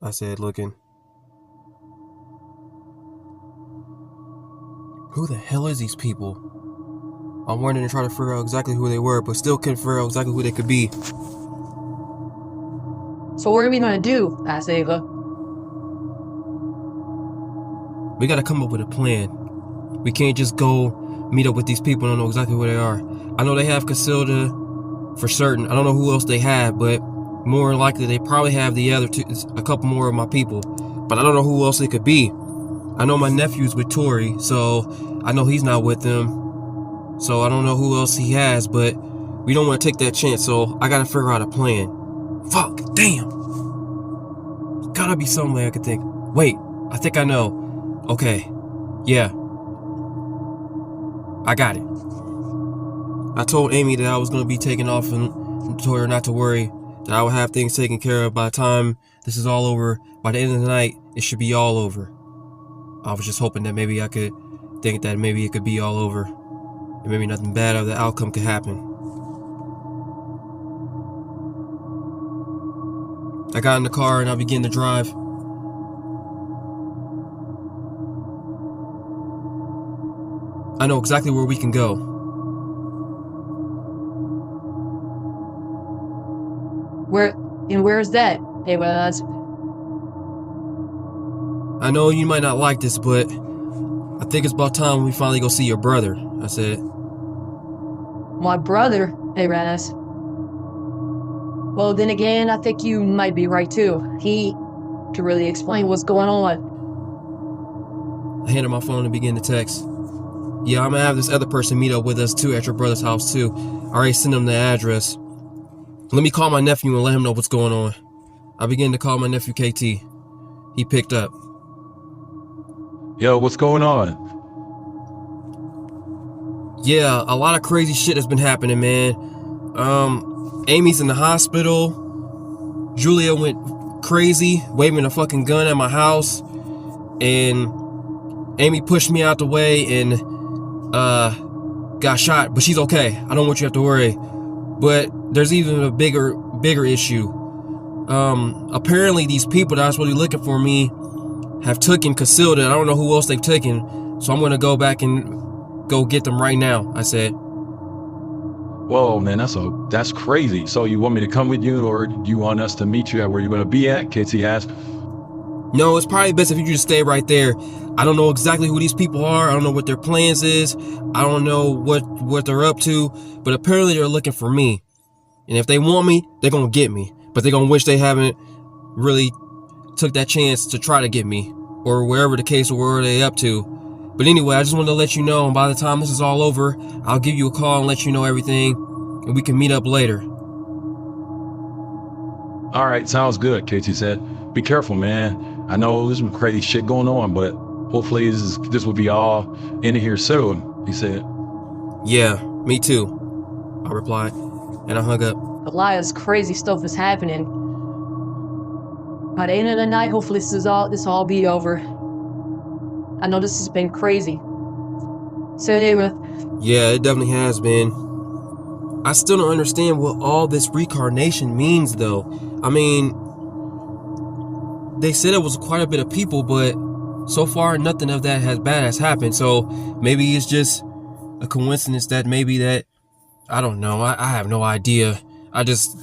I said, looking. Who the hell is these people? I wanted to try to figure out exactly who they were, but still couldn't figure out exactly who they could be. So what are we gonna do? Asked Ava. We gotta come up with a plan. We can't just go meet up with these people and don't know exactly who they are. I know they have Casilda for certain. I don't know who else they have, but more likely they probably have the other two, a couple more of my people. But I don't know who else it could be. I know my nephew's with Tori, so I know he's not with them. So I don't know who else he has, but we don't want to take that chance, so I gotta figure out a plan. Fuck, damn. Gotta be some way I could think. Wait, I think I know. Okay, yeah. I got it. I told Amy that I was going to be taking off and told her not to worry, that I would have things taken care of by the time this is all over. By the end of the night, it should be all over. I was just hoping that maybe I could think that maybe it could be all over. And maybe nothing bad of the outcome could happen. I got in the car and I began to drive. I know exactly where we can go. Where's that? Ava asked. I know you might not like this, but I think it's about time we finally go see your brother, I said. My brother? Ava asked. Well, then again, I think you might be right too. To really explain what's going on. I handed my phone and began to text. Yeah, I'm gonna have this other person meet up with us too at your brother's house too. I already sent him the address. Let me call my nephew and let him know what's going on. I began to call my nephew KT. He picked up. Yo, what's going on? Yeah, a lot of crazy shit has been happening, man. Amy's in the hospital. Julia went crazy, waving a fucking gun at my house. And Amy pushed me out the way and got shot, but she's okay. I don't want you to have to worry. But there's even a bigger issue. Apparently these people that are supposed to be looking for me have taken Casilda. I don't know who else they've taken, so I'm gonna go back and go get them right now, I said. Whoa, man, that's crazy. So you want me to come with you, or do you want us to meet you at where you're gonna be at? KT asked. No, it's probably best if you just stay right there. I don't know exactly who these people are. I don't know what their plans is. I don't know what they're up to, but apparently they're looking for me. And if they want me, they're gonna get me. But they're gonna wish they haven't really took that chance to try to get me, or wherever the case or where they up to. But anyway, I just wanted to let you know, and by the time this is all over, I'll give you a call and let you know everything, and we can meet up later. All right, sounds good, KT said. Be careful, man. I know there's some crazy shit going on, but hopefully this will be all in here soon, he said. Yeah, me too, I replied, and I hung up. A lot of crazy stuff is happening. By the end of the night, hopefully this all be over. I know this has been crazy. So anyway. Yeah, it definitely has been. I still don't understand what all this reincarnation means, though. I mean, they said it was quite a bit of people, but so far nothing of that bad has happened. So maybe it's just a coincidence that I don't know. I have no idea. I just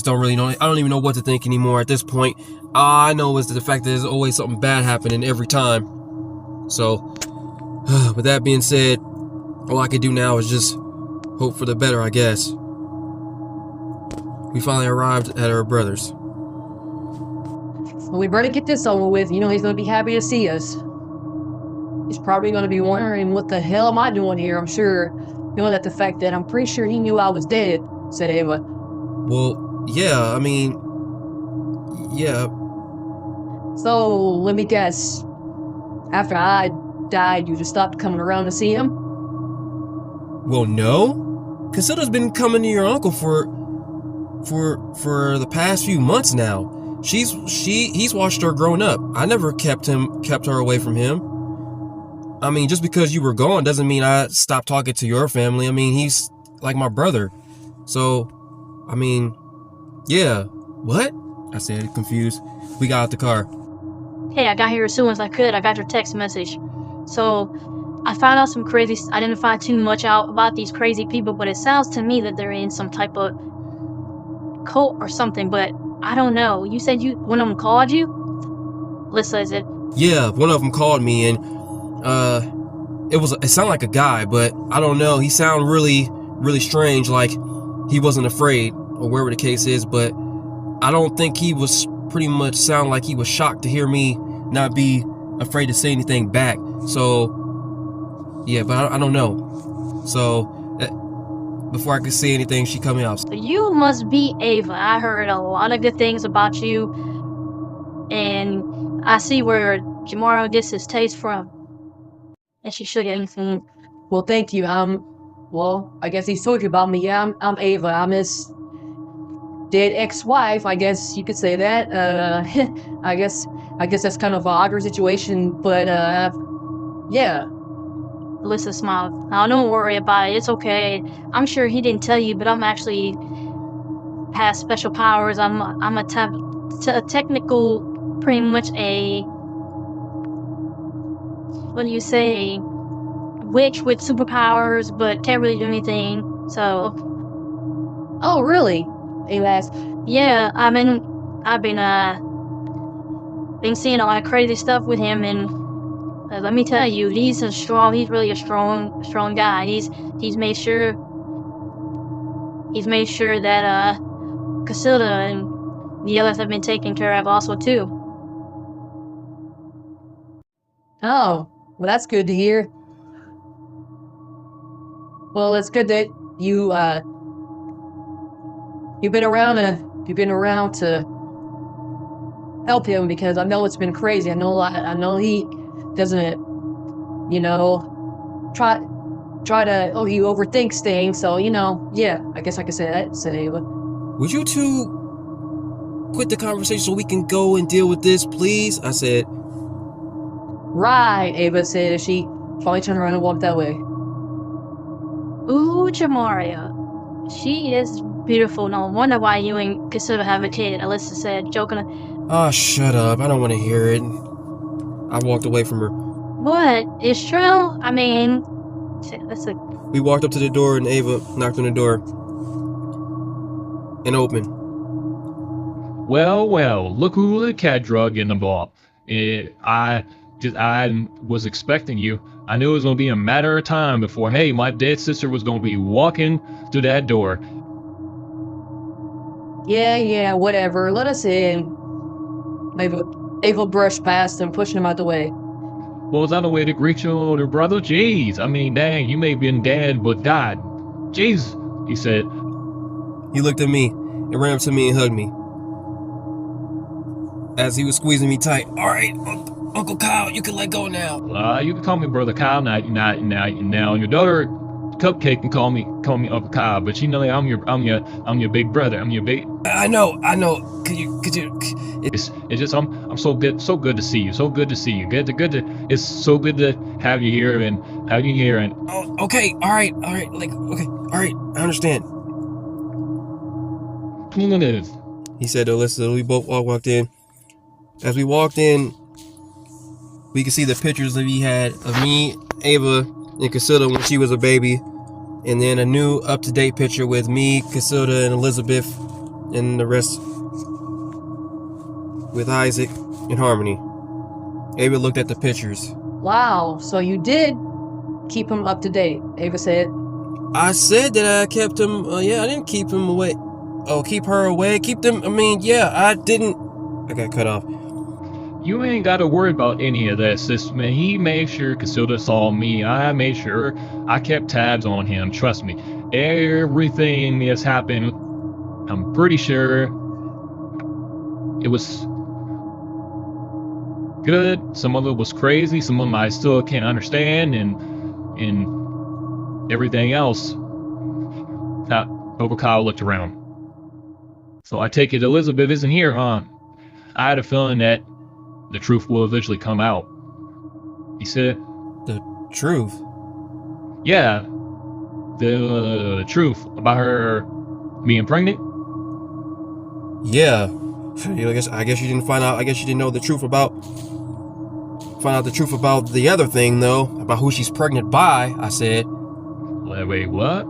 don't really know. I don't even know what to think anymore at this point. All I know is the fact that there's always something bad happening every time. So, with that being said, all I can do now is just hope for the better, I guess. We finally arrived at our brother's. Well, we better get this over with. You know, he's going to be happy to see us. He's probably going to be wondering, what the hell am I doing here? I'm sure, that the fact that I'm pretty sure he knew I was dead, said Ava. Well, yeah, I mean, yeah. So, let me guess. After I died, you just stopped coming around to see him? Well, no. Casilda's been coming to your uncle for the past few months now. He's watched her growing up. I never kept her away from him. I mean, just because you were gone doesn't mean I stopped talking to your family. I mean, he's like my brother. So, I mean, yeah. What? I said, confused. We got out the car. Hey, I got here as soon as I could. I got your text message. So, I found out some crazy... I didn't find too much out about these crazy people, but it sounds to me that they're in some type of cult or something, but I don't know. You said one of them called you? Alyssa, is it? Yeah, one of them called me, and it sounded like a guy, but I don't know. He sounded really, really strange, like he wasn't afraid, or wherever the case is, but I don't think he was pretty much sound like he was shocked to hear me not be afraid to say anything back. So, yeah, but I don't know. So, before I could say anything, she cut me off. So you must be Ava. I heard a lot of good things about you, and I see where Jamario gets his taste from. And she shook it. Well, thank you. Well, I guess he's told you about me. Yeah, I'm Ava. I'm his dead ex-wife. I guess you could say that. I guess that's kind of an awkward situation, but yeah. Alyssa smiled. Now, don't worry about it. It's okay. I'm sure he didn't tell you, but I'm actually has special powers. I'm a technical, pretty much a, what do you say, witch with superpowers, but can't really do anything. So. Oh, really? Ava asked. Yeah, I've been seeing a lot of crazy stuff with him, and let me tell you, he's really a strong guy. He's made sure that Casilda and the others have been taken care of also too. Oh, well, that's good to hear. Well, it's good that you've been around to help him, because I know it's been crazy. I know he doesn't, try to, he overthinks things. So, yeah, I guess I could say that, said Ava. Would you two quit the conversation so we can go and deal with this, please? I said. Right, Ava said as she finally turned around and walked that way. Ooh, Jamario. She is beautiful. No wonder why you and Casilda have a kid, Alyssa said, joking. Oh, shut up. I don't want to hear it. I walked away from her. What? It's true? I mean, we walked up to the door and Ava knocked on the door and opened. Well, look who the cat drug in the ball. I was expecting you. I knew it was going to be a matter of time before, hey, my dead sister was going to be walking through that door. Yeah, whatever. Let us in. Ava brushed past him, pushing him out the way. Well, is that a way to greet your older brother? Jeez, I mean, dang, you may have been dead, but died. Jeez, he said. He looked at me and ran up to me and hugged me. As he was squeezing me tight. All right, Uncle Kyle, you can let go now. You can call me Brother Kyle now. Your daughter Cupcake can call me Uncle Kyle, but you know I'm your big brother. I'm your big. I know. Could you? It's just I'm so good to see you. So good to see you. It's so good to have you here and Oh, okay. All right. Like, okay. All right. I understand. He said to Alyssa. We both all walked in. As we walked in, we could see the pictures that he had of me, Ava, and Casilda when she was a baby, and then a new up-to-date picture with me, Casilda, and Elizabeth, and the rest with Isaac and Harmony. Ava looked at the pictures. Wow, so you did keep him up to date, Ava said. I said that I kept him, I didn't keep him away. Oh, keep her away? Keep them, I didn't. I got cut off. You ain't got to worry about any of that, sis, man. He made sure Casilda saw me. I made sure I kept tabs on him. Trust me. Everything that's happened, I'm pretty sure it was good. Some of it was crazy. Some of them I still can't understand, and everything else. Uncle Kyle looked around. So I take it Elizabeth isn't here, huh? I had a feeling that the truth will eventually come out. He said. The truth? Yeah. The truth about her being pregnant? Yeah. I guess you didn't find out. I guess you didn't know the truth about. Find out the truth about the other thing, though, about who she's pregnant by. I said. Wait, what?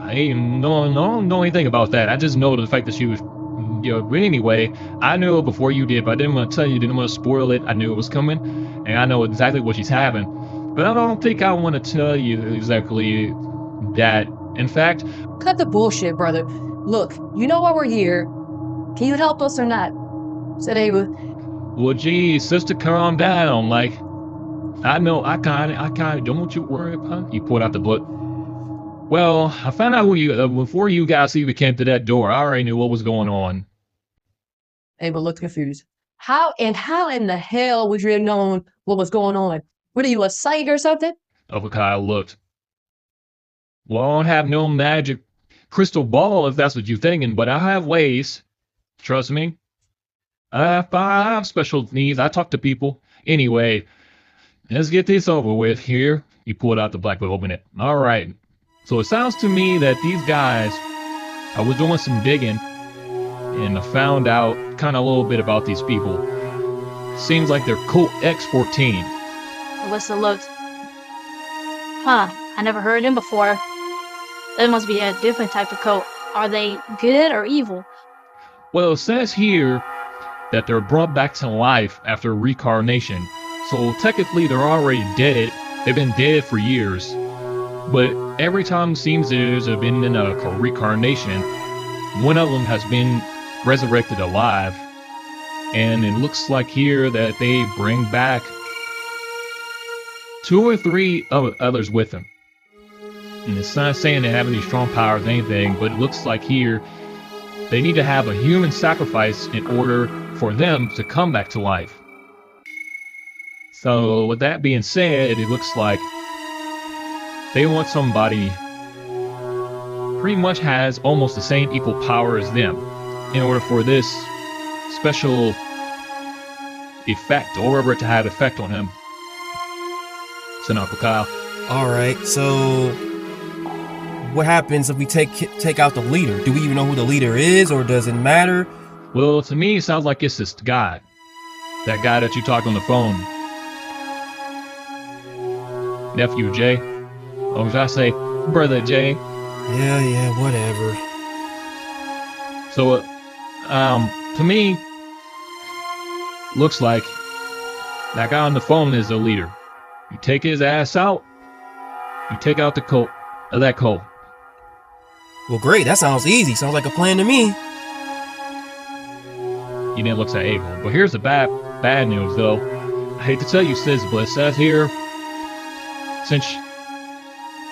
I ain't don't know anything about that. I just know the fact that she was. But anyway, I knew it before you did, but I didn't want to tell you. Didn't want to spoil it. I knew it was coming, and I know exactly what she's having. But I don't think I want to tell you exactly that. In fact, Cut the bullshit, brother. Look, you know why we're here. Can you help us or not? Said Ava. well, geez, sister, calm down. Like, I know, I kind of don't want you to worry about. You pulled out the book. Well, I found out who you before you guys even came to that door. I already knew what was going on. Ava looked confused. How in the hell would you have known what was going on? What are you, a sight or something? Kyle looked. Well, I don't have no magic crystal ball if that's what you're thinking, but I have ways. Trust me. I have special needs. I talk to people. Anyway, let's get this over with here. You pulled out the black book, open it. All right. So it sounds to me that these guys, I was doing some digging and I found out kind of a little bit about these people. Seems like they're Cult X-14. Alyssa looked. Huh, I never heard of them before. That must be a different type of cult. Are they good or evil? Well, it says here that they're brought back to life after reincarnation. So technically they're already dead. They've been dead for years. But every time it seems there's been in a reincarnation, one of them has been resurrected alive. And it looks like here that they bring back 2 or 3 others with them. And it's not saying they have any strong powers or anything, but it looks like here they need to have a human sacrifice in order for them to come back to life. So with that being said, it looks like they want somebody pretty much has almost the same equal power as them in order for this special effect or whatever to have effect on him. So Uncle Kyle. Alright, so what happens if we take out the leader? Do we even know who the leader is, or does it matter? Well, to me, it sounds like it's this guy. That guy that you talked on the phone. Nephew Jay. Or should I say, Brother Jay? Yeah, whatever. So, to me, looks like that guy on the phone is the leader. You take his ass out, you take out the cult, that cult. Well, great. That sounds easy. Sounds like a plan to me. He then looks at Abel. But here's the bad news, though. I hate to tell you, sis, but it says here, since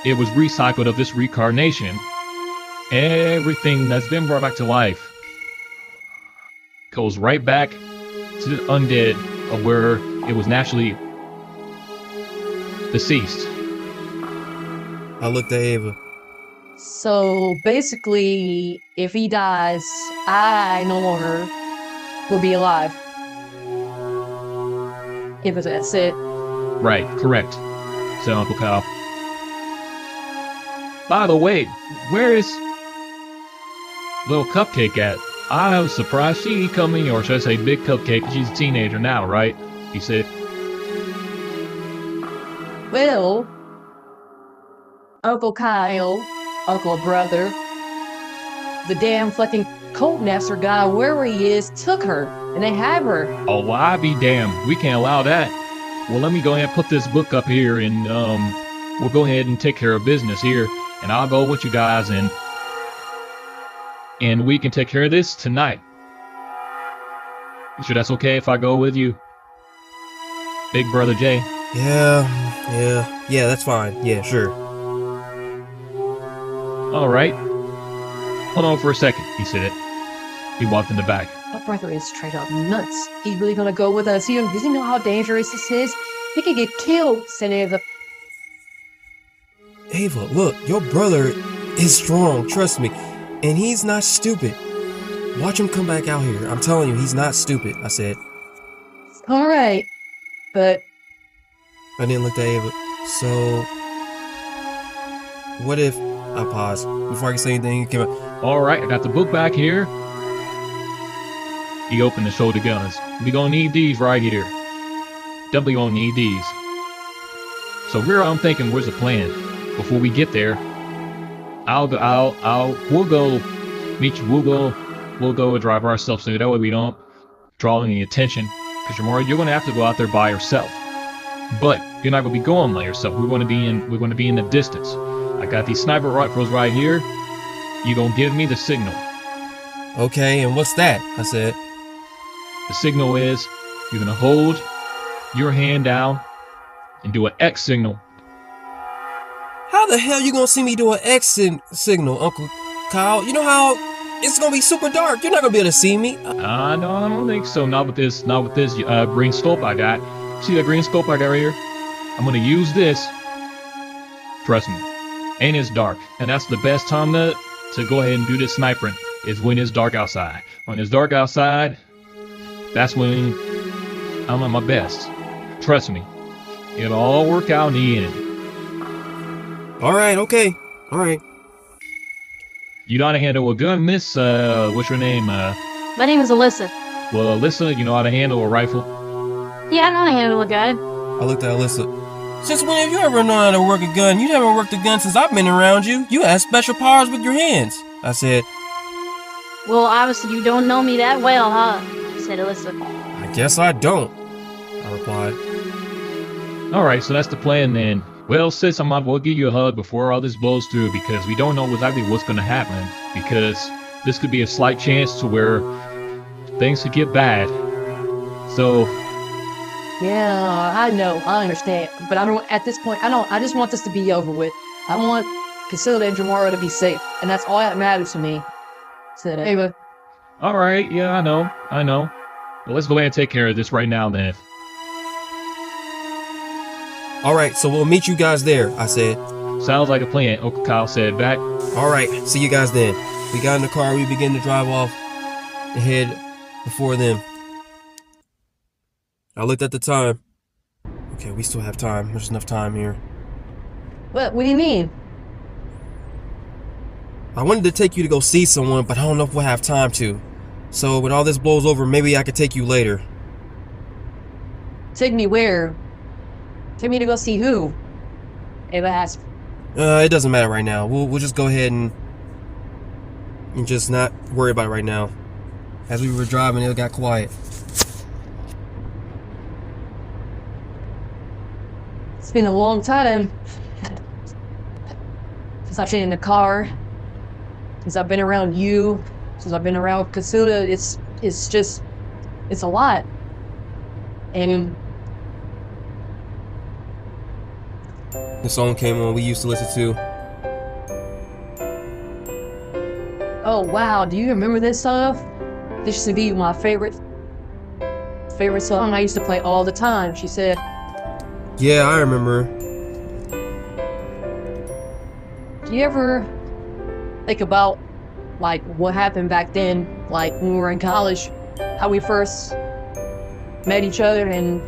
it was recycled of this reincarnation, everything that's been brought back to life goes right back to the undead of where it was naturally deceased. I looked at Ava. So basically, if he dies, I no longer will be alive. If that's it. Right, correct, said Uncle Kyle. By the way, where is little Cupcake at? I was surprised she coming, or should I say Big Cupcake, she's a teenager now, right? He said. Well, Uncle Kyle, Uncle Brother, the damn fucking cult master guy, wherever he is, took her, and they have her. Oh, well, I be damned. We can't allow that. Well, let me go ahead and put this book up here, and we'll go ahead and take care of business here, and I'll go with you guys, and we can take care of this tonight. Sure that's okay if I go with you, Big Brother Jay? Yeah, that's fine. Yeah, sure. All right. Hold on for a second, he said. He walked in the back. My brother is straight up nuts. He's really gonna go with us. Does he know how dangerous this is? He could get killed, said Ava. Ava, look, your brother is strong, trust me. And he's not stupid. Watch him come back out here. I'm telling you, he's not stupid, I said. Alright, but... I then looked at Ava. So... what if... I paused. Before I could say anything, he came out. All right, I got the book back here. He opened the shoulder guns. We gonna need these right here. Definitely gonna need these. So I'm thinking, where's the plan? Before we get there, we'll go meet you. We'll go and drive ourselves so that way we don't draw any attention. Because you're gonna have to go out there by yourself. But you're not gonna be going by yourself. We're gonna be in the distance. I got these sniper rifles right here. You gonna give me the signal. Okay, and what's that? I said. The signal is you're gonna hold your hand down and do an X signal. How the hell you gonna see me do an X signal, Uncle Kyle? You know how it's gonna be super dark. You're not gonna be able to see me. No, I don't think so. Not with this green scope I got. See that green scope I got right here? I'm gonna use this. Trust me. And it's dark. And that's the best time to go ahead and do this snipering, is when it's dark outside. When it's dark outside, that's when I'm at my best. Trust me. It'll all work out in the end. Alright, okay. Alright. You know how to handle a gun, miss? What's your name? My name is Alyssa. Well, Alyssa, you know how to handle a rifle? Yeah, I know how to handle a gun. I looked at Alyssa. Since when have you ever known how to work a gun? You haven't worked a gun since I've been around you. You have special powers with your hands. I said. Well, obviously you don't know me that well, huh? Said Alyssa. I guess I don't, I replied. Alright, so that's the plan then. Well, sis, I might well give you a hug before all this blows through, because we don't know exactly what's going to happen. Because this could be a slight chance to where things could get bad. So... Yeah, I know, I understand. But I don't, at this point, I just want this to be over with. I want Casilda and Jamario to be safe, and that's all that matters to me. Said Ava. Alright, yeah, I know. Well, let's go ahead and take care of this right now then. Alright, so we'll meet you guys there, I said. Sounds like a plan, Uncle Kyle said back. Alright, see you guys then. We got in the car, we began to drive off and head before them. I looked at the time. Okay, we still have time. There's enough time here. What do you mean? I wanted to take you to go see someone, but I don't know if we'll have time to. So when all this blows over, maybe I could take you later. Take me where? Take me to go see who? Ava asked. It doesn't matter right now. We'll just go ahead and just not worry about it right now. As we were driving, it got quiet. It's been a long time since I've been in the car, since I've been around you, since I've been around Casilda. It's a lot. And the song came on we used to listen to. oh wow, do you remember this song? This used to be my favorite song I used to play all the time, she said. Yeah, I remember. Do you ever think about, like, what happened back then, like, when we were in college, how we first met each other and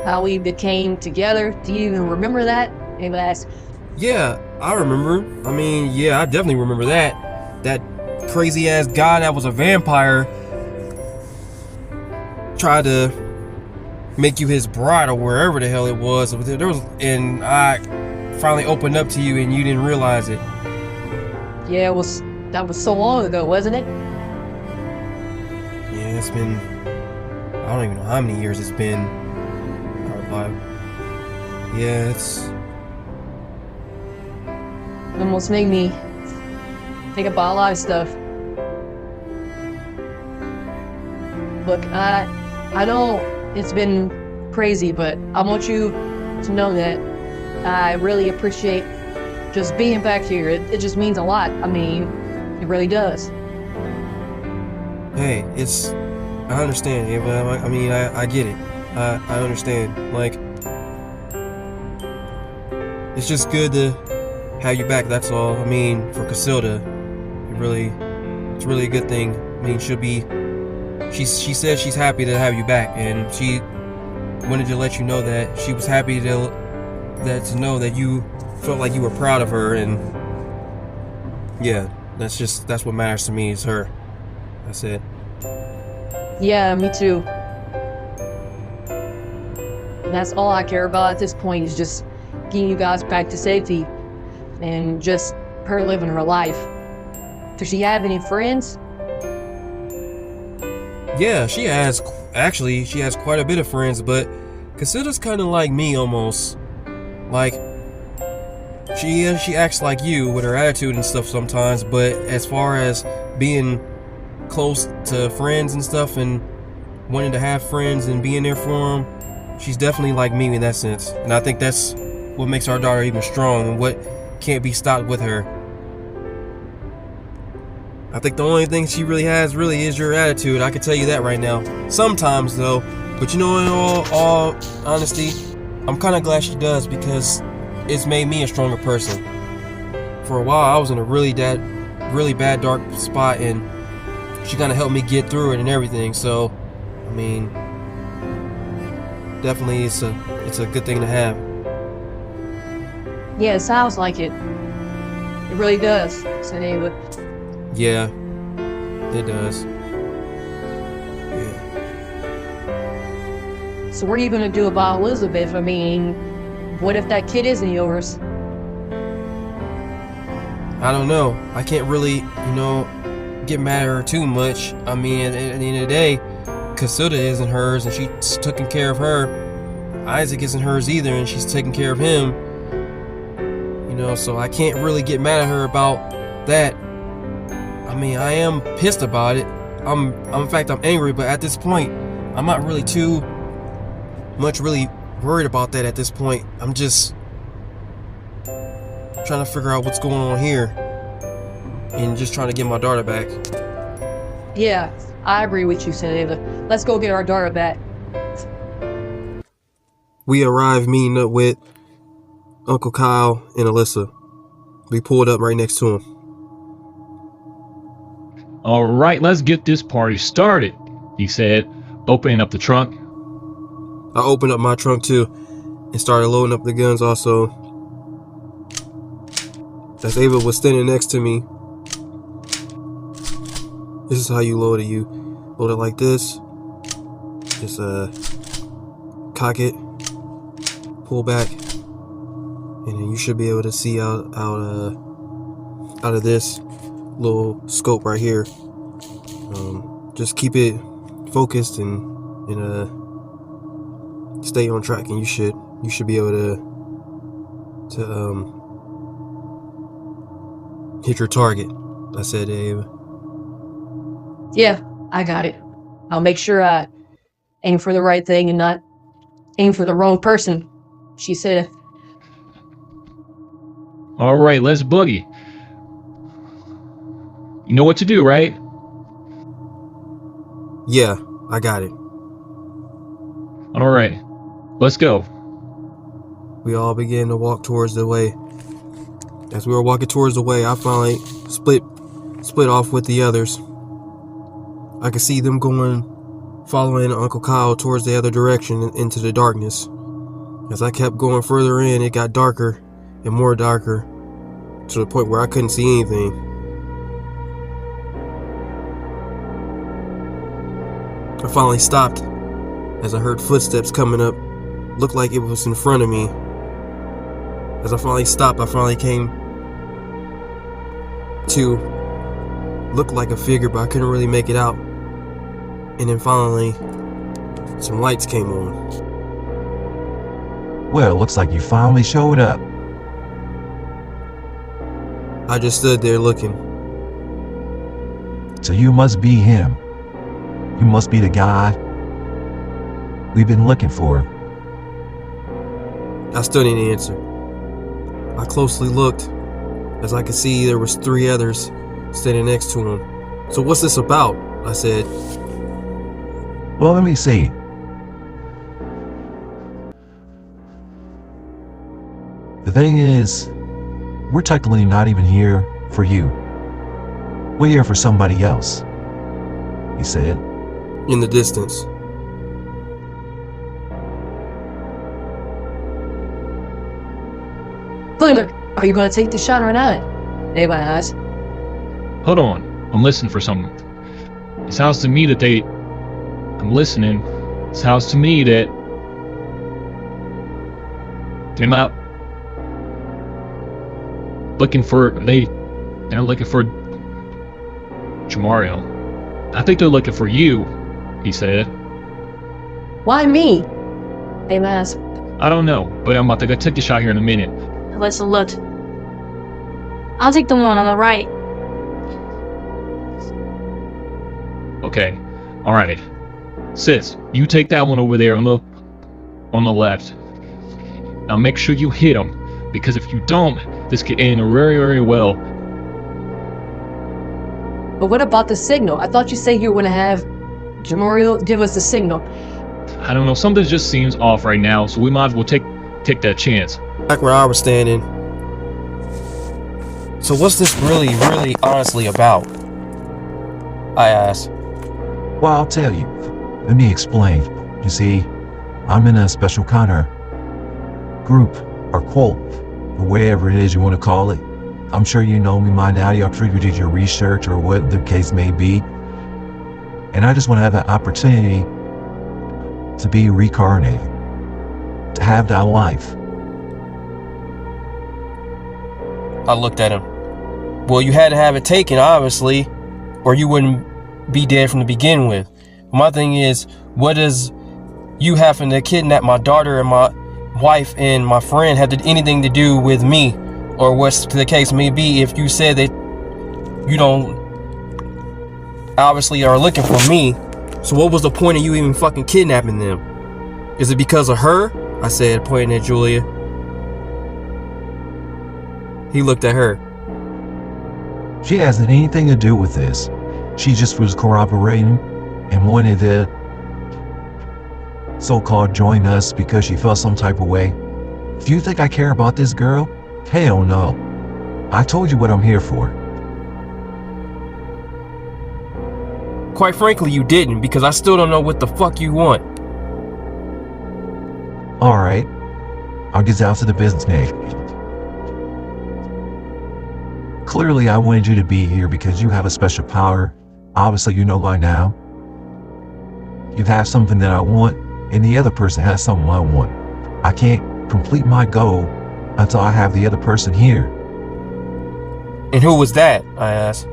how we became together? Do you even remember that? Ava asked. Yeah, I remember. I mean, yeah, I definitely remember that. That crazy-ass guy that was a vampire tried to make you his bride or wherever the hell it was. And I finally opened up to you and you didn't realize it. Yeah, that was so long ago, wasn't it? Yeah, it's been, I don't even know how many years it's been. I replied. Yeah, it's... It almost made me think about a lot of stuff. Look, I know it's been crazy, but I want you to know that I really appreciate just being back here. It just means a lot. I mean, it really does. Hey, I understand, Ava. I mean, I get it. I understand. Like, it's just good to have you back, that's all. I mean, for Casilda, it's really a good thing. I mean, she said she's happy to have you back, and she wanted to let you know that she was happy to know that you felt like you were proud of her, and yeah, that's what matters to me, is her. I said. Yeah, me too. And that's all I care about at this point is just getting you guys back to safety and just her living her life. Does she have any friends? Yeah, she has. Actually, she has quite a bit of friends, but Casilda's kind of like me almost. Like, she acts like you with her attitude and stuff sometimes, but as far as being close to friends and stuff and wanting to have friends and being there for them, she's definitely like me in that sense. And I think that's what makes our daughter even strong and what can't be stopped with her. I think the only thing she really has is your attitude. I can tell you that right now. Sometimes though, but you know, in all honesty, I'm kind of glad she does because it's made me a stronger person. For a while, I was in a really bad dark spot, and she kind of helped me get through it and everything. So, I mean, definitely it's a good thing to have. Yeah, it sounds like it. It really does, said Ava. Yeah, it does. Yeah. So what are you gonna do about Elizabeth? I mean, what if that kid isn't yours? I don't know. I can't really, get mad at her too much. I mean, at the end of the day, Casilda isn't hers, and she's taking care of her. Isaac isn't hers either, and she's taking care of him. So I can't really get mad at her about that. I mean, I am pissed about it. In fact, I'm angry, but at this point, I'm not really too much really worried about that at this point. I'm just trying to figure out what's going on here and just trying to get my daughter back. Yeah, I agree with you, said Ava. Let's go get our daughter back. We arrived meeting up with Uncle Kyle and Alyssa. We pulled up right next to him. All right, let's get this party started, he said, opening up the trunk. I opened up my trunk too and started loading up the guns also. As Ava was standing next to me, this is how you load it. You load it like this. Just cock it, pull back, and then you should be able to see out of this little scope right here. Just keep it focused and stay on track, and you should be able to hit your target. I said, Dave. Yeah, I got it. I'll make sure I aim for the right thing and not aim for the wrong person, she said. All right, let's boogie. You know what to do, right? Yeah, I got it. All right, let's go. We all began to walk towards the way. As we were walking towards the way, I finally split off with the others. I could see them following Uncle Kyle towards the other direction into the darkness. As I kept going further in, it got darker and more darker to the point where I couldn't see anything. I finally stopped as I heard footsteps coming up. Looked like it was in front of me. As I finally stopped, I finally came to look like a figure, but I couldn't really make it out. And then finally, some lights came on. Well, looks like you finally showed up. I just stood there looking. So you must be him. You must be the guy we've been looking for. I still didn't answer. I closely looked as I could see there was 3 others standing next to him. So what's this about? I said. Well, let me see. The thing is, we're technically not even here for you. We're here for somebody else, he said. In the distance. Lila, are you gonna take the shot or not? Ava asked. Hold on, I'm listening for something. It sounds to me that I'm listening. Sounds to me that they're not looking for they're looking for Jamario. I think they're looking for you, he said. Why me? Ava asked. I don't know, but I'm about to go take the shot here in a minute. Alyssa looked. I'll take the one on the right. Okay. Alright. Sis, you take that one over there on the left. Now make sure you hit him, because if you don't, this could end very, very well. But what about the signal? I thought you said you were gonna have Jamario give us the signal. I don't know, something just seems off right now, so we might as well take that chance. Back where I was standing. So what's this really honestly about? I asked. Well, I'll tell you. Let me explain. You see, I'm in a special kind of group or cult, or whatever it is you want to call it. I'm sure you know me by now. I'm sure you did your research or what the case may be. And I just want to have that opportunity to be reincarnated, to have that life. I looked at him. Well, you had to have it taken, obviously, or you wouldn't be dead from the begin with. My thing is, what does you having to kidnap my daughter and my wife and my friend have anything to do with me? Or what's the case may be, if you said that you don't obviously are looking for me, so what was the point of you even fucking kidnapping them? Is it because of her? I said, pointing at Julia. He looked at her. She hasn't anything to do with this. She just was corroborating and wanted to so-called join us because she felt some type of way. Do you think I care about this girl? Hell no. I told you what I'm here for. Quite frankly, you didn't, because I still don't know what the fuck you want. Alright. I'll get down to the business now. Clearly, I wanted you to be here because you have a special power. Obviously, you know by now. You have something that I want, and the other person has something I want. I can't complete my goal until I have the other person here. And who was that? I asked.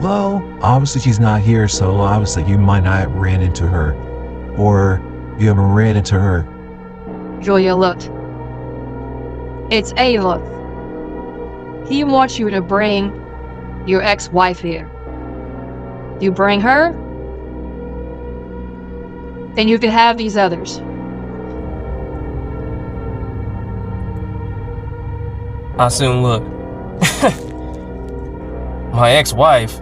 Well, obviously she's not here, so obviously you might not have ran into her. Or you haven't ran into her. Julia looked. It's Ava. He wants you to bring your ex-wife here. You bring her, then you can have these others. I soon looked. My ex-wife?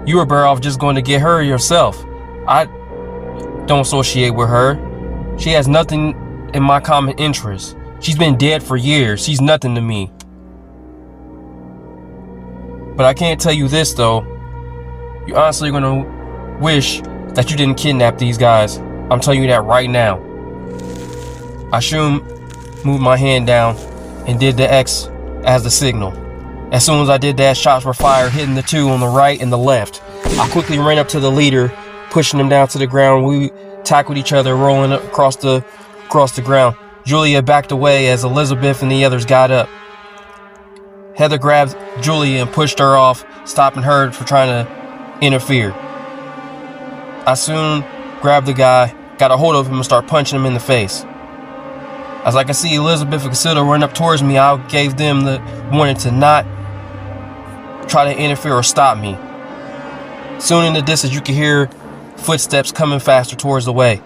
You were better off just going to get her yourself. I don't associate with her. She has nothing in my common interest. She's been dead for years. She's nothing to me. But I can't tell you this though. You're honestly gonna wish that you didn't kidnap these guys. I'm telling you that right now. I soon moved my hand down and did the X as the signal. As soon as I did that, shots were fired, hitting the two on the right and the left. I quickly ran up to the leader, pushing him down to the ground. We tackled each other, rolling up across the ground. Julia backed away as Elizabeth and the others got up. Heather grabbed Julia and pushed her off, stopping her from trying to interfere. I soon grabbed the guy, got a hold of him and started punching him in the face. As I could see Elizabeth and Casilda run up towards me, I gave them the warning to not try to interfere or stop me. Soon in the distance, you could hear footsteps coming faster towards the way.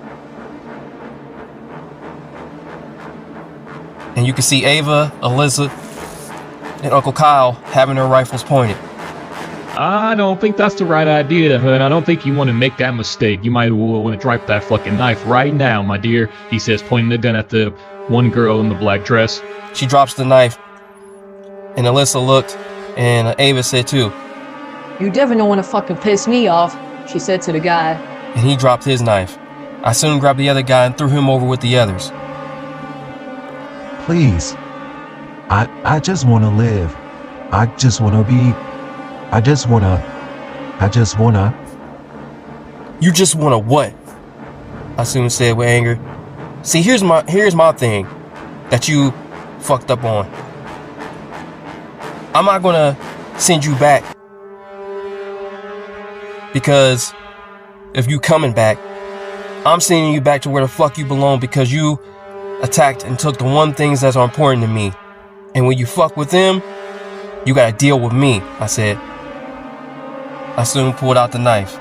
And you can see Ava, Alyssa, and Uncle Kyle having their rifles pointed. I don't think that's the right idea, and I don't think you want to make that mistake. You might want to drop that fucking knife right now, my dear, he says, pointing the gun at the one girl in the black dress. She drops the knife, and Alyssa looked, and Ava said too. You definitely don't want to fucking piss me off, she said to the guy. And he dropped his knife. I soon grabbed the other guy and threw him over with the others. Please. I just want to live. I just want to I just wanna. You just wanna what? I soon said with anger. See, here's my thing that you fucked up on. I'm not gonna send you back because if you coming back, I'm sending you back to where the fuck you belong because you attacked and took the one things that are important to me. And when you fuck with them, you gotta deal with me, I said. I soon pulled out the knife.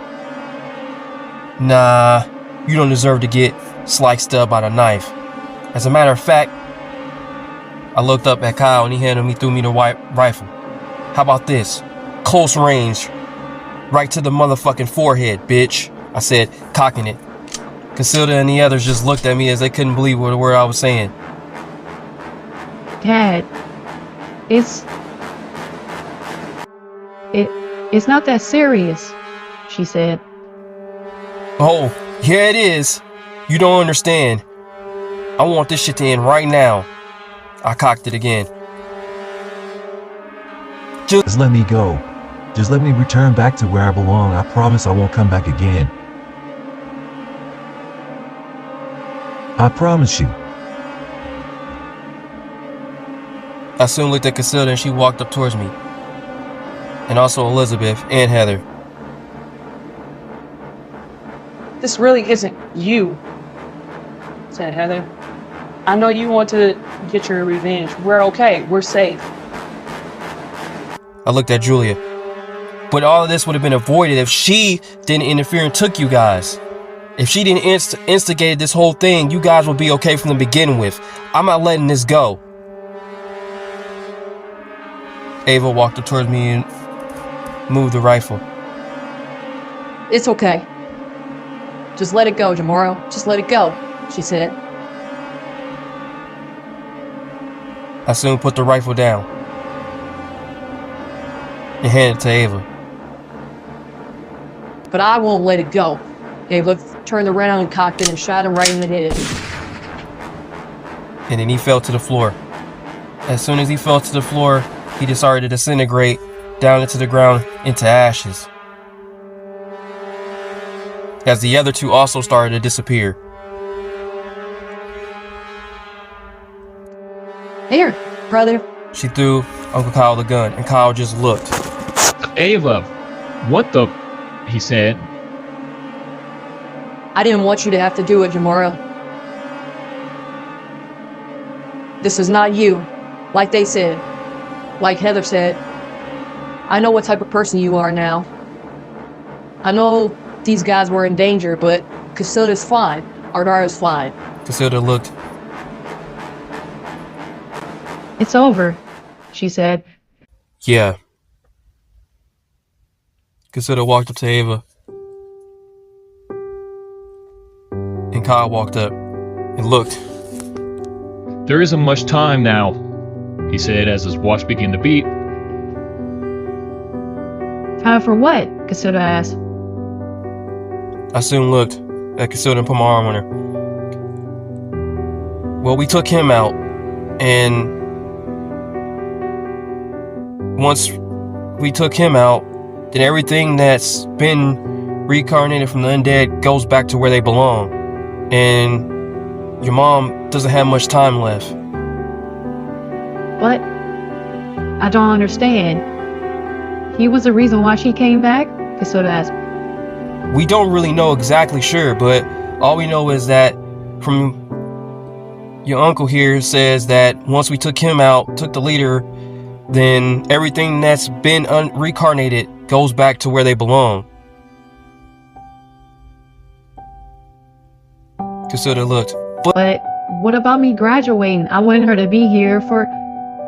Nah, you don't deserve to get sliced up by the knife. As a matter of fact, I looked up at Kyle and he threw me the white rifle. How about this? Close range. Right to the motherfucking forehead, bitch, I said, cocking it. Casilda and the others just looked at me as they couldn't believe what the word I was saying. Dad, it's not that serious, she said. Oh, yeah it is. You don't understand. I want this shit to end right now. I cocked it again. Just let me go. Just let me return back to where I belong. I promise I won't come back again. I promise you. I soon looked at Casilda and she walked up towards me. And also Elizabeth and Heather. This really isn't you, said Heather. I know you want to get your revenge. We're okay. We're safe. I looked at Julia. But all of this would have been avoided if she didn't interfere and took you guys. If she didn't instigate this whole thing, you guys would be okay from the beginning with. I'm not letting this go. Ava walked up towards me and moved the rifle. It's okay. Just let it go, Jamario. Just let it go, she said. I soon put the rifle down and handed it to Ava. But I won't let it go. Ava turned around and cocked it and shot him right in the head. And then he fell to the floor. As soon as he fell to the floor, he just started to disintegrate down into the ground into ashes. As the other two also started to disappear. Here, brother. She threw Uncle Kyle the gun, and Kyle just looked. Ava, what the? He said. I didn't want you to have to do it, Jamario. This is not you. Like they said. Like Heather said. I know what type of person you are now. I know these guys were in danger, but Casilda's fine. Ardara's fine. Casilda looked. It's over, she said. Yeah. Casilda walked up to Ava. And Kyle walked up and looked. There isn't much time now, he said as his watch began to beat. Time for what? Casilda asked. I soon looked at Casilda and put my arm on her. Well, we took him out, and once we took him out, then everything that's been reincarnated from the undead goes back to where they belong. And your mom doesn't have much time left. What? I don't understand. He was the reason why she came back? Casilda asked. We don't really know exactly sure, but all we know is that from your uncle here says that once we took him out, took the leader, then everything that's been reincarnated goes back to where they belong. Casilda looked. But what about me graduating? I wanted her to be here for...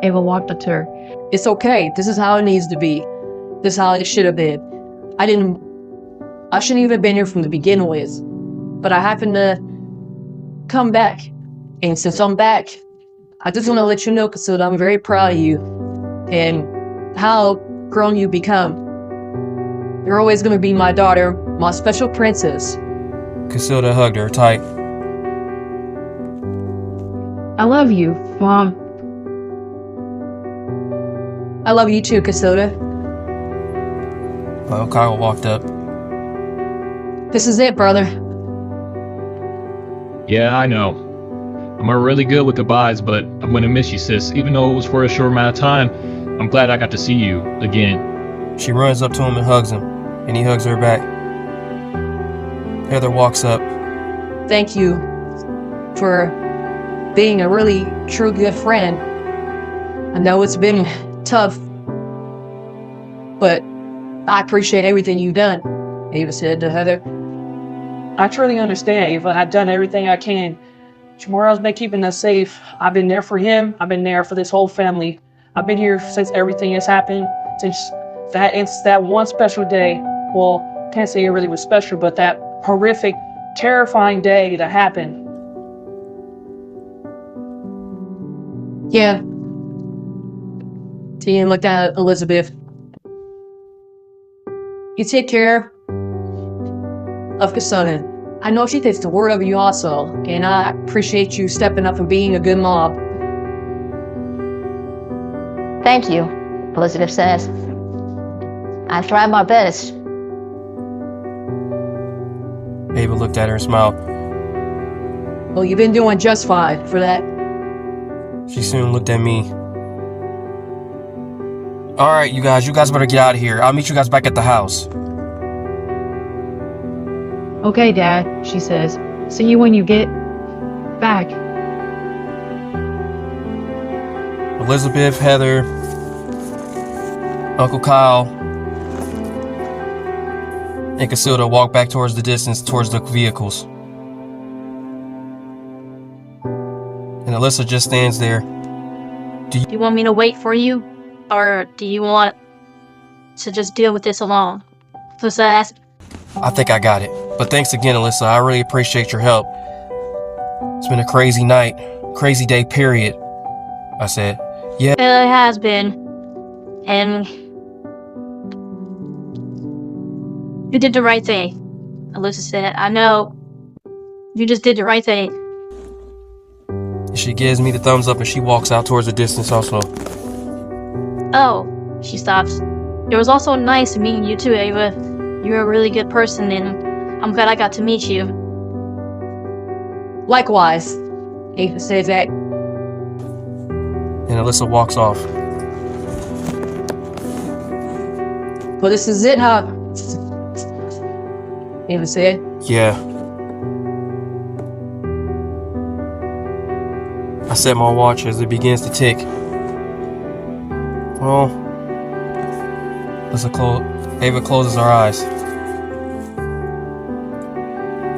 Ava walked up to her. It's okay. This is how it needs to be. This is how it should have been. I shouldn't even have been here from the beginning with. But I happened to come back. And since I'm back, I just want to let you know, Casilda, I'm very proud of you. And how grown you become. You're always going to be my daughter, my special princess. Casilda hugged her tight. I love you, Mom. I love you too, Casilda. Well, Kyle walked up. This is it, brother. Yeah, I know. I'm really good with goodbyes, but I'm gonna miss you, sis. Even though it was for a short amount of time, I'm glad I got to see you again. She runs up to him and hugs him, and he hugs her back. Heather walks up. Thank you for being a really true good friend. I know it's been tough, but I appreciate everything you've done, Ava said to Heather. I truly understand, Ava. I've done everything I can. Jamario's been keeping us safe. I've been there for him. I've been there for this whole family. I've been here since everything has happened. Since that one special day. Well, can't say it really was special, but that horrific, terrifying day that happened. Yeah. Ian looked at Elizabeth. You take care of Casilda. I know she takes the word of you also, and I appreciate you stepping up and being a good mom. Thank you, Elizabeth says. I tried my best. Ava looked at her and smiled. Well, you've been doing just fine for that. She soon looked at me. Alright, you guys better get out of here. I'll meet you guys back at the house. Okay, Dad, she says. See you when you get back. Elizabeth, Heather, Uncle Kyle, and Casilda walk back towards the distance, towards the vehicles. And Alyssa just stands there. Do you want me to wait for you? Or do you want to just deal with this alone? Alyssa asked. I think I got it. But thanks again, Alyssa. I really appreciate your help. It's been a crazy night, crazy day, period. I said, yeah. It has been. And you did the right thing. Alyssa said, I know. You just did the right thing. She gives me the thumbs up and she walks out towards the distance also. Oh, she stops. It was also nice meeting you too, Ava. You're a really good person, and I'm glad I got to meet you. Likewise, Ava says that. And Alyssa walks off. Well, this is it, huh? Ava said. Yeah. I set my watch as it begins to tick. Well, Ava closes her eyes.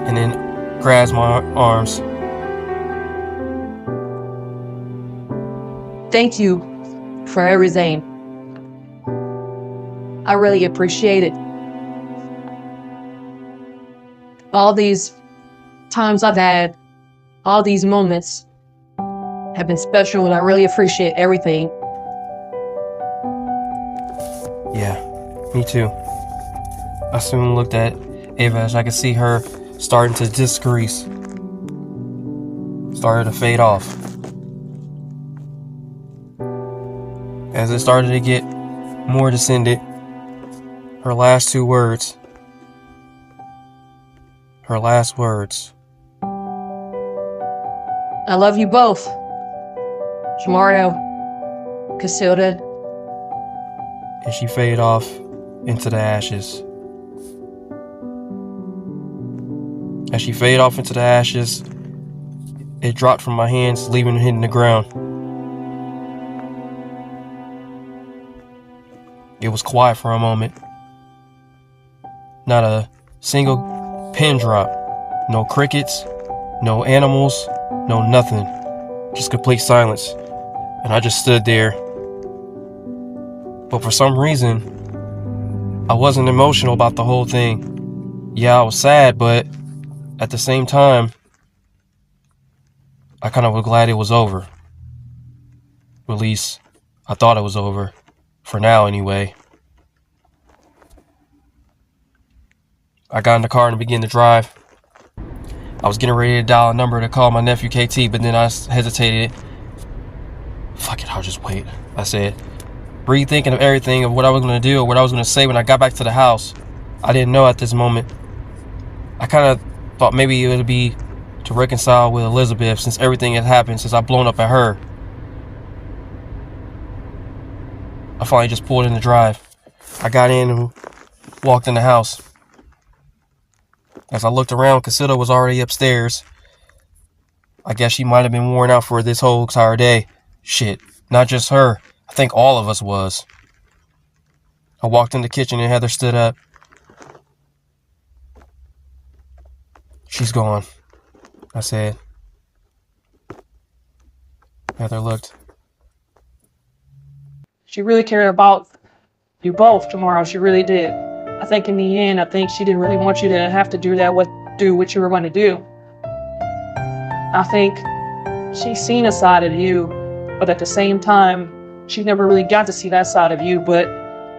And then grabs my arms. Thank you for everything. I really appreciate it. All these times I've had, all these moments have been special, and I really appreciate everything. Yeah, me too. I soon looked at Ava as I could see her starting to decrease. Started to fade off. As it started to get more descended, her last words. I love you both. Jamario, Casilda. And she faded off into the ashes. As she faded off into the ashes, it dropped from my hands, leaving it hitting the ground. It was quiet for a moment. Not a single pin drop. No crickets, no animals, no nothing. Just complete silence. And I just stood there. But for some reason, I wasn't emotional about the whole thing. Yeah, I was sad, but at the same time, I kind of was glad it was over. At least, I thought it was over. For now, anyway. I got in the car and began to drive. I was getting ready to dial a number to call my nephew KT, but then I hesitated. Fuck it, I'll just wait, I said. rethinking of everything of what I was going to do or what I was going to say when I got back to the house. I didn't know at this moment. I kind of thought maybe it would be to reconcile with Elizabeth since everything had happened since I blown up at her. I finally just pulled in the drive. I got in and walked in the house. As I looked around, Casilda was already upstairs. I guess she might have been worn out for this whole entire day. Shit, not just her. I think all of us was. I walked in the kitchen and Heather stood up. She's gone, I said. Heather looked. She really cared about you both, Jamario. She really did. I think in the end, I think she didn't really want you to have to do what you were going to do. I think she's seen a side of you, but at the same time, she never really got to see that side of you. But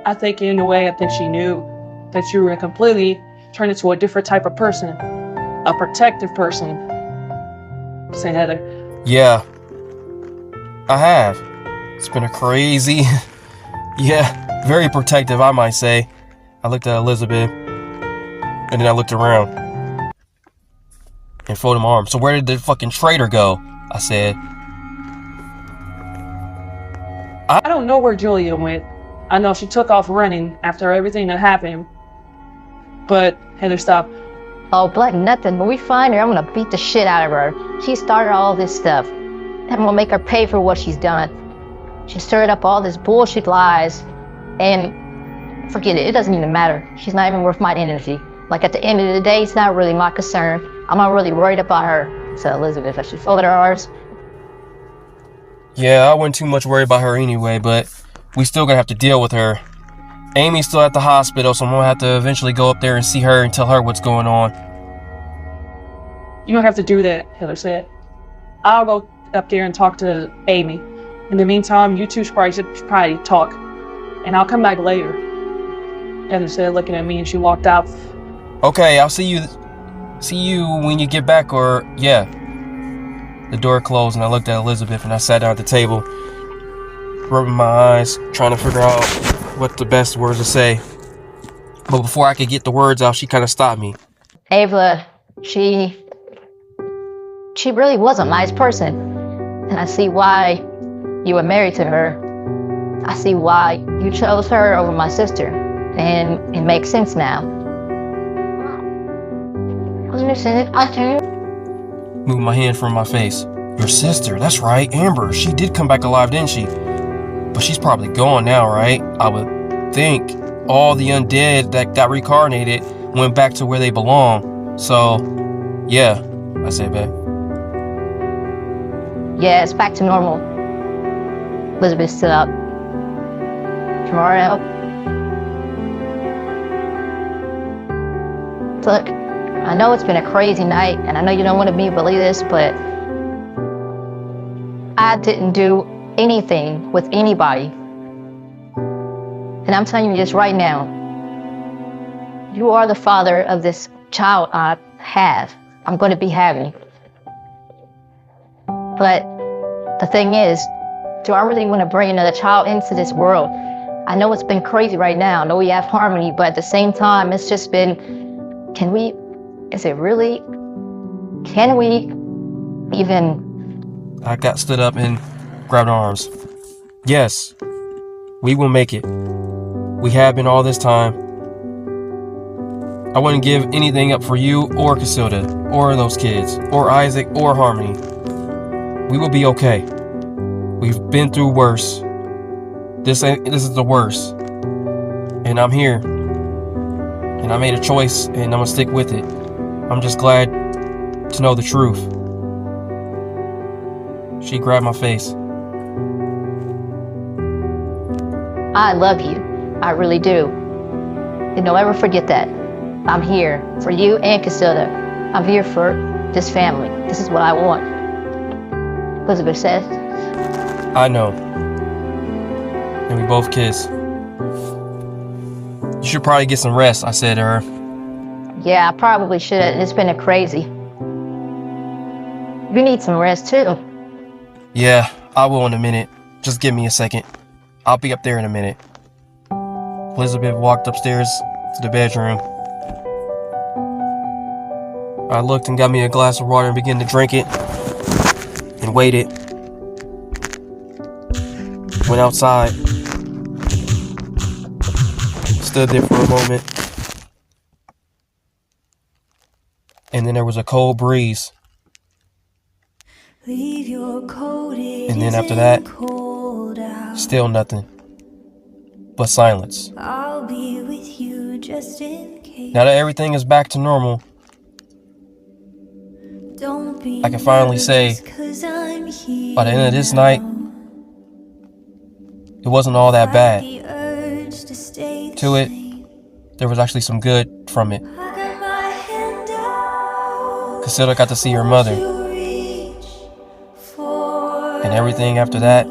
I think in a way, I think she knew that you were completely turned into a different type of person, a protective person. Say, Heather. Yeah, I have. It's been a crazy, yeah, very protective, I might say. I looked at Elizabeth, and then I looked around and folded my arms. So where did the fucking traitor go? I said. I don't know where Julia went. I know she took off running after everything that happened. But, Heather, stop. Oh, Black, nothing. When we find her, I'm gonna beat the shit out of her. She started all this stuff. I'm gonna make her pay for what she's done. She stirred up all this bullshit lies, and forget it, it doesn't even matter. She's not even worth my energy. Like, at the end of the day, it's not really my concern. I'm not really worried about her. So, Elizabeth, I should fold her arms. Yeah, I wasn't too much worried about her anyway, but we still gonna have to deal with her. Amy's still at the hospital, so I'm gonna have to eventually go up there and see her and tell her what's going on. You don't have to do that, Heather said. I'll go up there and talk to Amy. In the meantime, you two should probably talk. And I'll come back later. Heather said, looking at me, and she walked out. Okay, I'll see you when you get back, or yeah. The door closed and I looked at Elizabeth and I sat down at the table, rubbing my eyes, trying to figure out what the best words to say. But before I could get the words out, she kind of stopped me. Ava, she really was a nice person. And I see why you were married to her. I see why you chose her over my sister. And it makes sense now. Moved my hand from my face. Your sister, that's right, Amber. She did come back alive, didn't she? But she's probably gone now, right? I would think all the undead that got reincarnated went back to where they belong. So, yeah, I said back. Yeah, it's back to normal. Elizabeth stood up. Jamario. Look, I know it's been a crazy night, and I know you don't want me to believe this, but I didn't do anything with anybody. And I'm telling you this right now. You are the father of this child I have. I'm going to be having. But the thing is, do I really want to bring another child into this world? I know it's been crazy right now. I know we have harmony, but at the same time, it's just been, can we even? I got stood up and grabbed arms. Yes, we will make it. We have been all this time. I wouldn't give anything up for you or Casilda or those kids or Isaac or Harmony. We will be okay. We've been through worse. This is the worst. And I'm here. And I made a choice and I'm gonna stick with it. I'm just glad to know the truth. She grabbed my face. I love you. I really do. And don't ever forget that. I'm here for you and Casilda. I'm here for this family. This is what I want. Elizabeth says. I know. And we both kissed. You should probably get some rest, I said to her. Yeah, I probably should. It's been a crazy. You need some rest too. Yeah, I will in a minute. Just give me a second. I'll be up there in a minute. Elizabeth walked upstairs to the bedroom. I looked and got me a glass of water and began to drink it. And waited. Went outside. Stood there for a moment. And then there was a cold breeze. And then after that, still nothing. But silence. Now that everything is back to normal, I can finally say, by the end of this night, it wasn't all that bad. To it, there was actually some good from it. Casilda got to see her mother. And everything after that,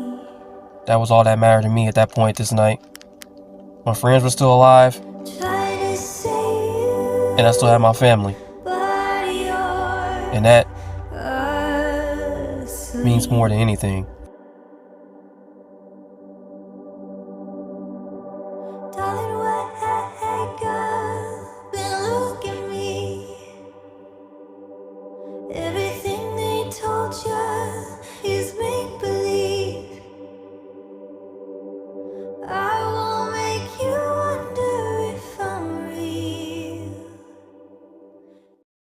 that was all that mattered to me at that point this night. My friends were still alive. And I still had my family. And that means more than anything. Every